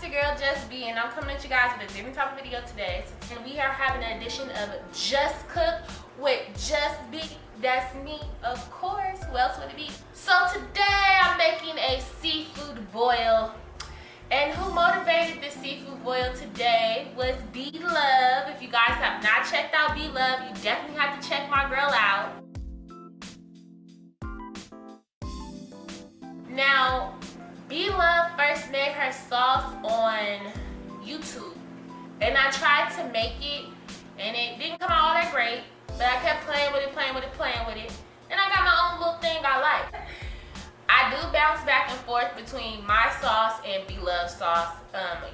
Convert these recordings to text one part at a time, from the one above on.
your girl JustzBee, and I'm coming at you guys with a different type of video today. So we are having an edition of JustzCook with JustzBee. That's me, of course. Who else would it be? So today I'm making a seafood boil. And who motivated this seafood boil today was Bee Love. If you guys have not checked out Bee Love, you definitely have to check my girl out. Now, Bee Love first made her sauce on YouTube, and I tried to make it, and it didn't come out all that great, but I kept playing with it, and I got my own little thing I like. I do bounce back and forth between my sauce and Bee Love sauce.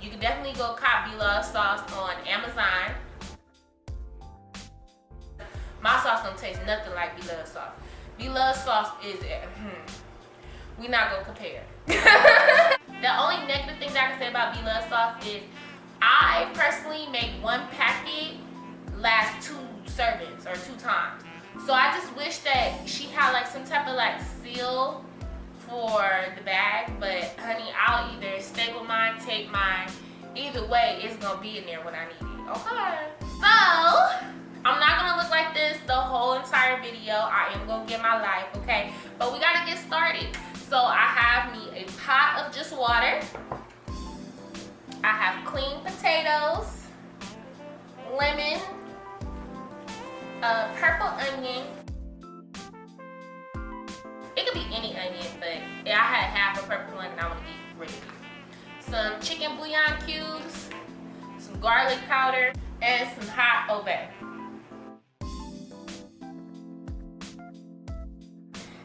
You can definitely go cop Bee Love sauce on Amazon. My sauce don't taste nothing like Bee Love sauce. Bee Love sauce is we not gonna compare. The only negative thing that I can say about Bee Love sauce is I personally make one packet last 2 servings or 2 times. So I just wish that she had like some type of like seal for the bag, but honey, I'll either staple mine, tape mine. Either way, it's gonna be in there when I need it. Okay. So I'm not gonna look like this the whole entire video. I am gonna get my life, okay? But we gotta get started. So I have me a pot of just water. I have clean potatoes, lemon, purple onion. It could be any onion, but I had half a purple one and I want to get rid of it. Some chicken bouillon cubes, some garlic powder, and some hot obey.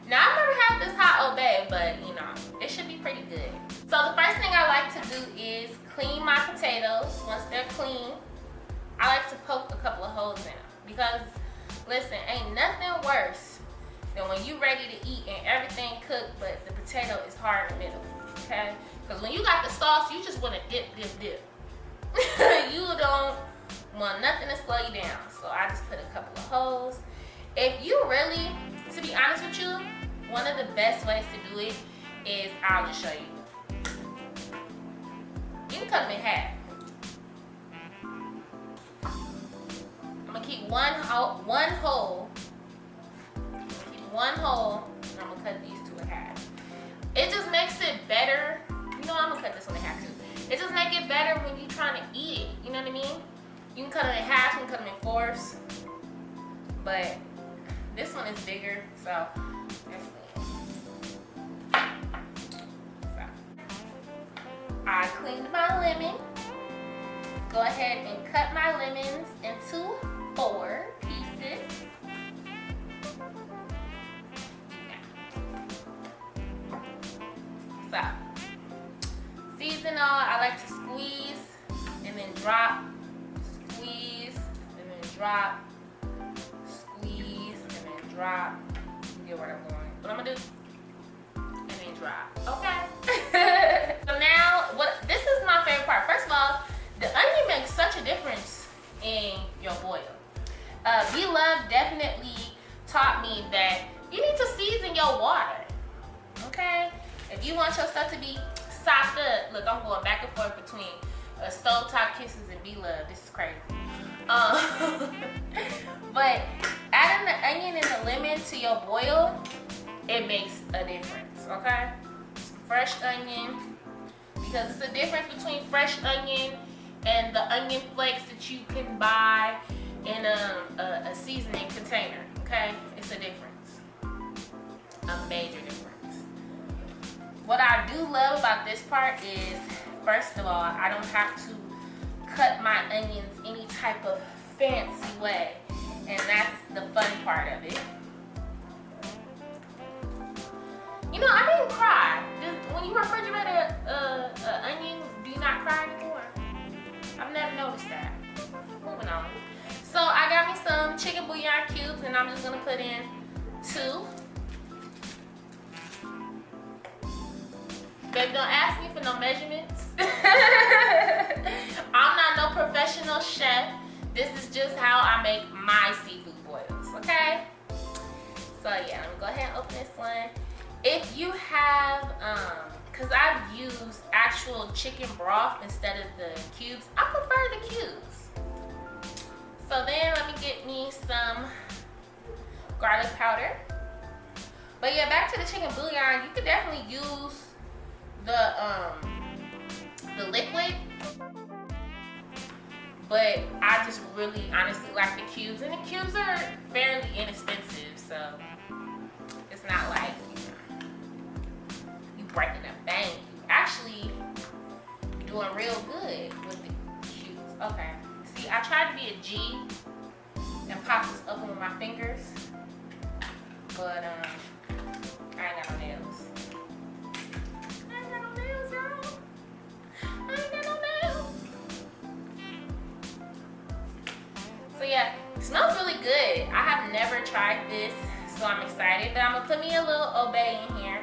Now, I've never had this hot obey, but you know, it should be pretty good. So the first thing I like to do is clean my potatoes. Once they're clean, I like to poke a couple of holes in them. Because, listen, ain't nothing worse than when you ready to eat and everything cooked, but the potato is hard in the middle, okay? Because when you got the sauce, you just want to dip. You don't want nothing to slow you down. So I just put a couple of holes. If you really, to be honest with you, one of the best ways to do it is, I'll just show you. You can cut them in half. I'm gonna keep one hole. Keep one hole, and I'm gonna cut these 2 in half. It just makes it better. You know, I'm gonna cut this one in half too. It just makes it better when you're trying to eat it. You know what I mean? You can cut them in half, you can cut them in 4ths, but this one is bigger, so that's it. I cleaned my lemon. Go ahead and cut my lemons into 4 pieces. So, season all, I like to squeeze and then drop, squeeze and then drop, squeeze and then drop. You get where I'm going. What I'm gonna do? And then drop. Okay. So now, this is my favorite part. First of all, the onion makes such a difference in your boil. Bee Love definitely taught me that you need to season your water. Okay? If you want your stuff to be sopped up, look, I'm going back and forth between Stovetop Kisses and Bee Love. This is crazy. But adding the onion and the lemon to your boil, it makes a difference, okay? Fresh onion, because it's a difference between fresh onion and the onion flakes that you can buy in a seasoning container, okay? It's a difference, a major difference. What I do love about this part is, first of all, I don't have to cut my onions any type of fancy way, and that's the fun part of it. You know, I didn't cry. When you refrigerate an onion, do you not cry anymore? I've never noticed that. Moving on. So I got me some chicken bouillon cubes, and I'm just gonna put in 2. Baby, don't ask me for no measurements. I'm not no professional chef. This is just how I make my seafood boils, okay? So yeah, I'm gonna go ahead and open this one. If you have because I've used actual chicken broth instead of the cubes, I prefer the cubes. So then let me get me some garlic powder. But yeah, back to the chicken bouillon, you could definitely use the liquid. But I just really honestly like the cubes, and the cubes are fairly inexpensive, so it's not like you breaking a bank. You actually doing real good with the cubes. Okay, see, I tried to be a G and pop this up with my fingers, but I ain't got no nails. I ain't got no nails, y'all. I ain't got no nails. So yeah, it smells really good. I have never tried this, so I'm excited. But I'm gonna put me a little obey in here.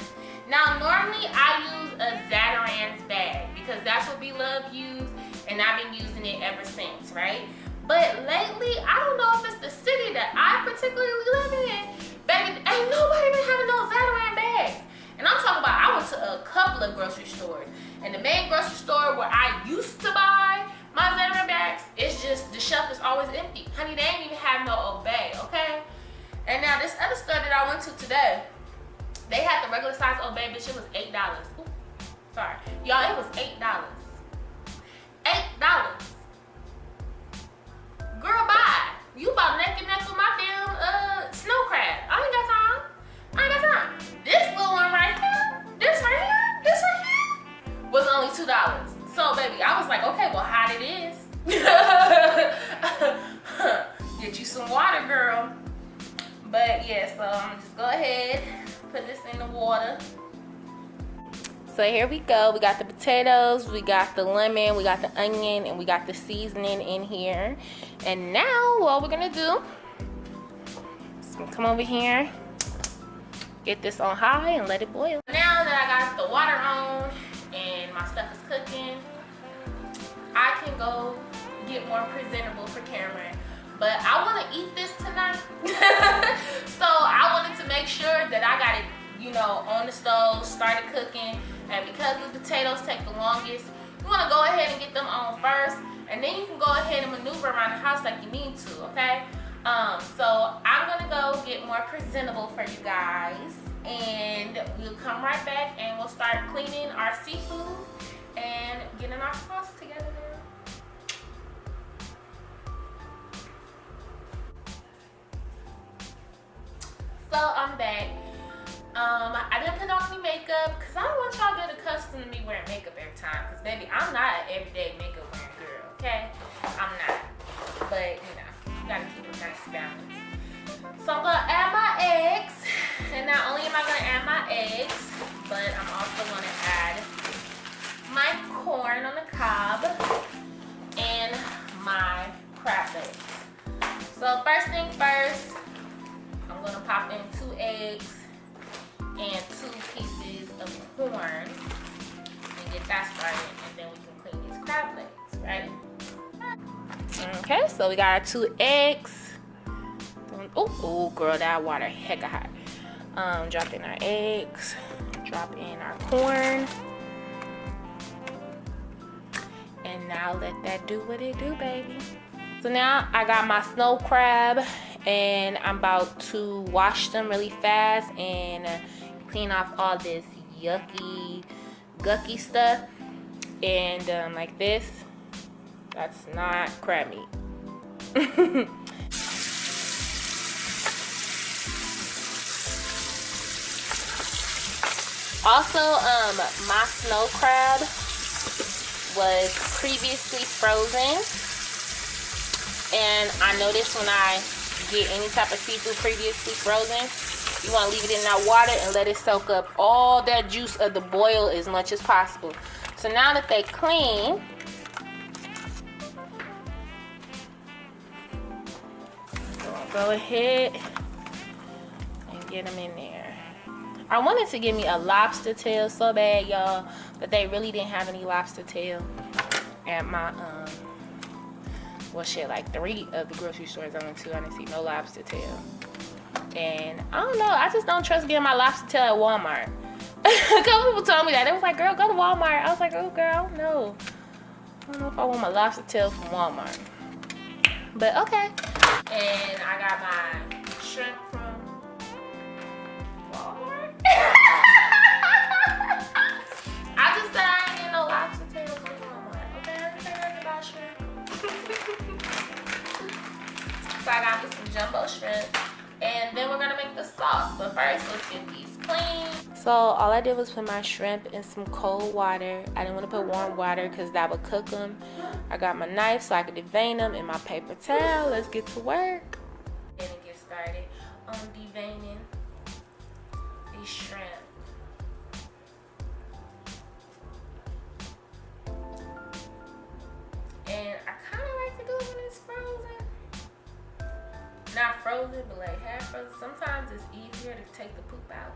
Now, normally I use a Zatarain's bag because that's what Beloved use, and I've been using it ever since, right? But lately, I don't know if it's the city that I particularly live in, baby, ain't nobody been having no Zatarain bags. And I'm talking about, I went to a couple of grocery stores, and the main grocery store where I used to buy my Zatarain bags, it's just, the shelf is always empty. Honey, they ain't even have no Obey, okay? And now this other store that I went to today, they had the regular size Obey, bitch, it was $8. Ooh, sorry. Y'all, it was $8. $8. Girl, bye. You about neck and neck with my damn snow crab. I ain't got time. I ain't got time. This little one right here, this right here, was only $2. So, baby, I was like, okay, well, hot it is. Get you some water, girl. But, yeah, so I'm gonna just go ahead, put this in the water. So here we go. We got the potatoes, we got the lemon, we got the onion, and we got the seasoning in here. And now, what we're gonna do is come over here, get this on high, and let it boil. Now that I got the water on, and my stuff is cooking, I can go get more presentable for camera. But I want to eat this tonight. So I wanted to make sure that I got it, you know, on the stove, started cooking. And because the potatoes take the longest, you want to go ahead and get them on first. And then you can go ahead and maneuver around the house like you need to, okay? So I'm going to go get more presentable for you guys. And we'll come right back and we'll start cleaning our seafood and getting our sauce together. So I'm back. I didn't put on any makeup because I don't want y'all to get accustomed to me wearing makeup every time. Because baby, I'm not an everyday makeup wearing girl, okay? I'm not. But you know, you gotta keep a nice balance. So I'm gonna add my eggs. And not only am I gonna add my eggs, but I'm also gonna add my corn on the cob and my crab legs. So first thing first, I'm gonna pop in 2 eggs and 2 pieces of corn and get that started, and then we can clean these crab legs, right? Okay, so we got our 2 eggs. Oh, girl, that water hecka hot. Drop in our eggs, drop in our corn, and now let that do what it do, baby. So now I got my snow crab, and I'm about to wash them really fast and clean off all this yucky, gucky stuff. And like this, that's not crab meat. Also, my snow crab was previously frozen. And I noticed when I get any type of seafood previously frozen, you want to leave it in that water and let it soak up all that juice of the boil as much as possible. So now that they clean, go ahead and get them in there. I wanted to get me a lobster tail so bad, y'all, but they really didn't have any lobster tail at my well, shit, like 3 of the grocery stores I went to, I didn't see no lobster tail. And I don't know, I just don't trust getting my lobster tail at Walmart. A couple people told me that. They was like, girl, go to Walmart. I was like, oh, girl, I don't know. I don't know if I want my lobster tail from Walmart. But okay. And I got my shrimp from Walmart. I just said I ain't getting no lobster tails from Walmart. Okay, I didn't say nothing about shrimp. So I got me some jumbo shrimp. And then we're gonna make the sauce. But first, let's get these clean. So all I did was put my shrimp in some cold water. I didn't want to put warm water because that would cook them. I got my knife so I could devein them and my paper towel. Let's get to work. And get started on deveining these shrimp. And I kind of like to do it when it's frozen. Not frozen, but like half frozen. Sometimes it's easier to take the poop out.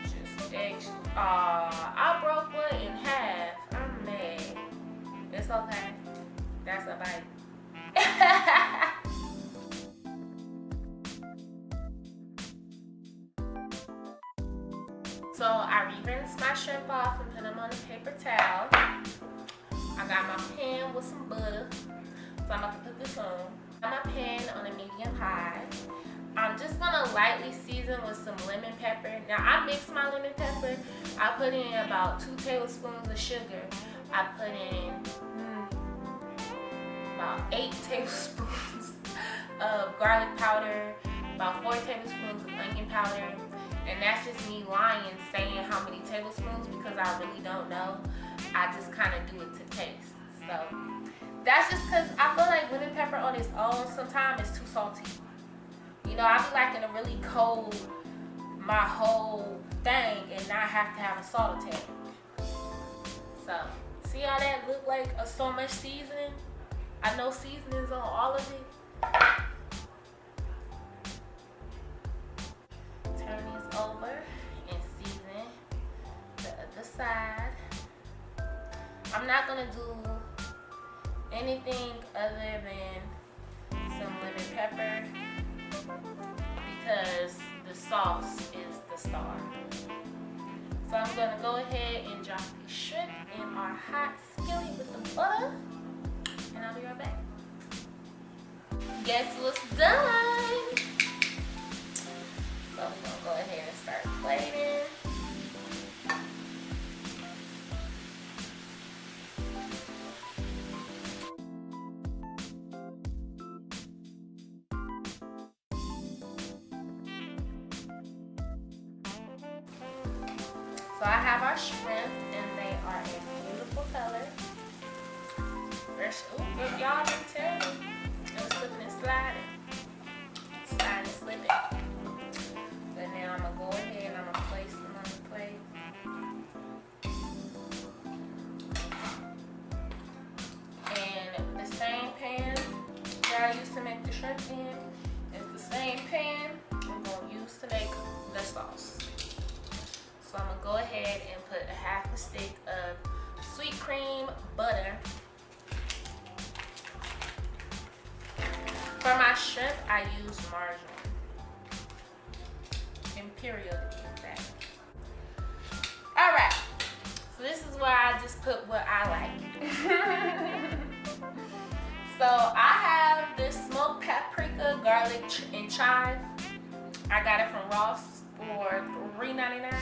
Just extra. I broke one in half. I'm mad. It's okay. That's a bite. So I rinsed my shrimp off and put them on a paper towel. I got my pan with some butter. So I'm about to put this on. I got my pan on a medium high. I'm just gonna lightly season with some lemon pepper. Now I mix my lemon pepper. I put in about 2 tablespoons of sugar. I put in about 8 tablespoons of garlic powder, about 4 tablespoons of onion powder. And that's just me lying, saying how many tablespoons because I really don't know. I just kind of do it to taste. So that's just because I feel like lemon pepper on its own sometimes is too salty. You know, I be liking to really cold my whole thing and not have to have a salt attack. So, see how that look like so much seasoning? I know seasonings on all of it. Turn these over and season the other side. I'm not gonna do anything other than some lemon pepper because the sauce is the star. So I'm gonna go ahead and drop the shrimp in our hot skillet with the butter, and I'll be right back. Guess what's done? So we're gonna go ahead and start plating. So I have our shrimp and they are a beautiful color. Fresh. Ooh, y'all didn't tell me. It was slipping and sliding. Sliding and slipping. So now I'm gonna go ahead and I'm gonna place them on the plate. And the same pan that I used to make the shrimp in is the same pan I'm gonna use to make the sauce. So I'm gonna go ahead and put a half a stick of sweet cream butter. For my shrimp, I use margarine. Imperial to be exact. Alright, so this is where I just put what I like. So I have this smoked paprika, garlic, and chive. I got it from Ross for $3.99.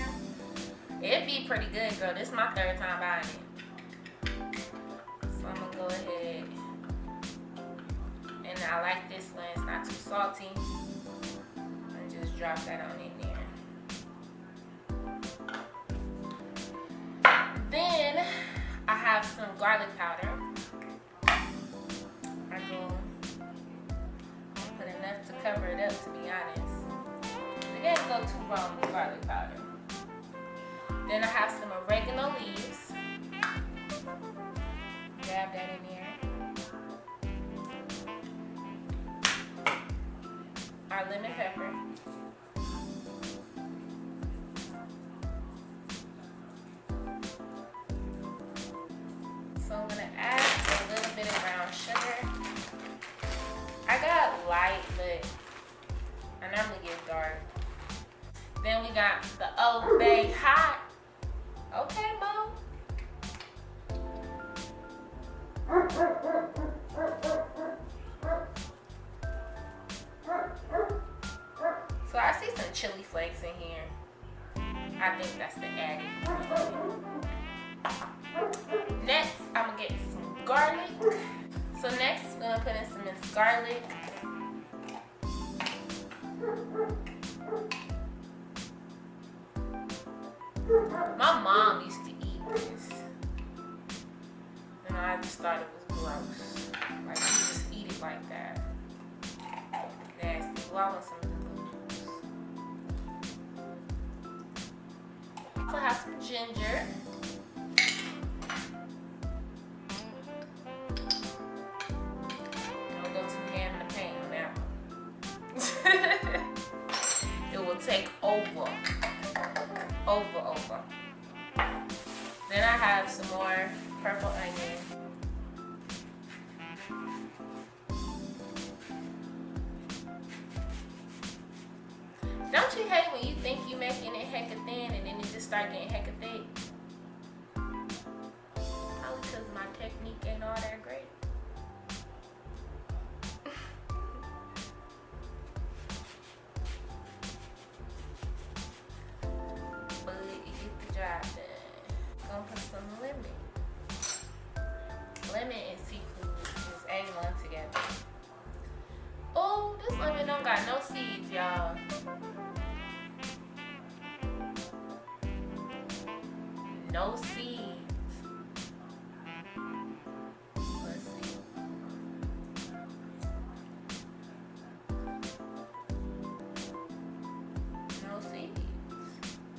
It'd be pretty good, girl. This is my 3rd time buying it. So I'm gonna go ahead. And I like this one. It's not too salty. And just drop that on in there. Then I have some garlic powder. I go put enough to cover it up, to be honest. You can't go too wrong with garlic powder. Then I have some oregano leaves. Dab that in there. Our lemon pepper. So I'm gonna add a little bit of brown sugar. I got light, but I normally get dark. Then we got the Old Bay Hot. Okay, Mo. So I see some chili flakes in here. I think that's the added. Next, I'm gonna get some garlic. So next, we're gonna put in some minced garlic. My mom used to eat this, and I just thought it was gross. Like, you just eat it like that. Nasty. Well, I want some of the noodles. Also have some ginger. Don't go too ham in the pan on that one. It will take over. Then I have some more purple onion. Don't you hate when you think you making it hecka thin and then it just start getting hecka thick? Probably because my technique ain't all that great. But it get the job done. Gonna put some lemon. Lemon and seafood is A1 together. Oh, this lemon don't got no seeds, y'all. No seeds. Let's see. No seeds.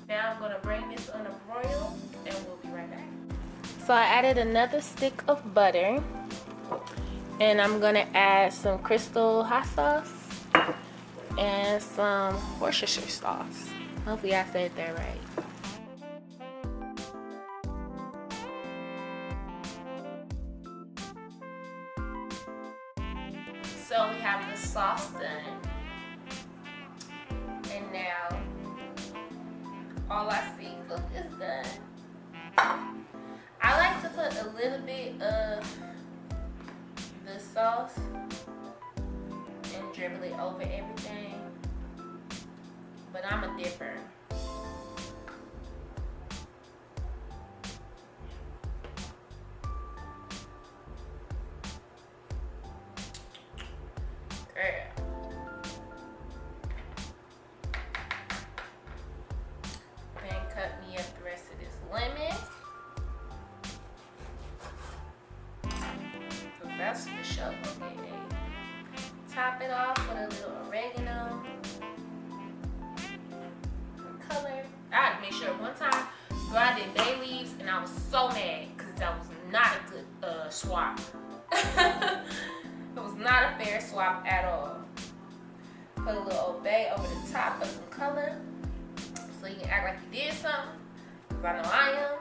Now I'm gonna bring this on a broil and we'll be right back. So I added another stick of butter, and I'm gonna add some crystal hot sauce and some Worcestershire sauce. Hopefully I said that right. So we have the sauce done, and now all our seafood is done. I like to put a little bit of the sauce and dribble it over everything, but I'm a dipper. Then cut me up the rest of this lemon. So that's for sure gonna get a. Top it off with a little oregano for color. I had to make sure one time, girl, I did bay leaves and I was so mad because that was not a good swap. It was not a fair swap at all. Put a little Old Bay over the top of some color so you can act like you did something, because I know I am.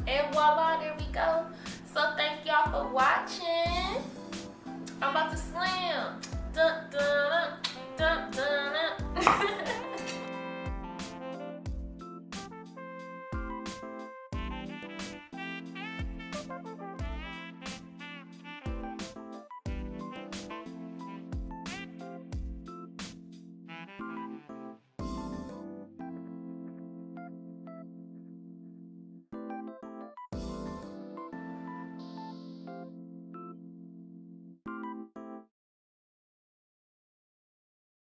And voila, there we go. So thank y'all for watching.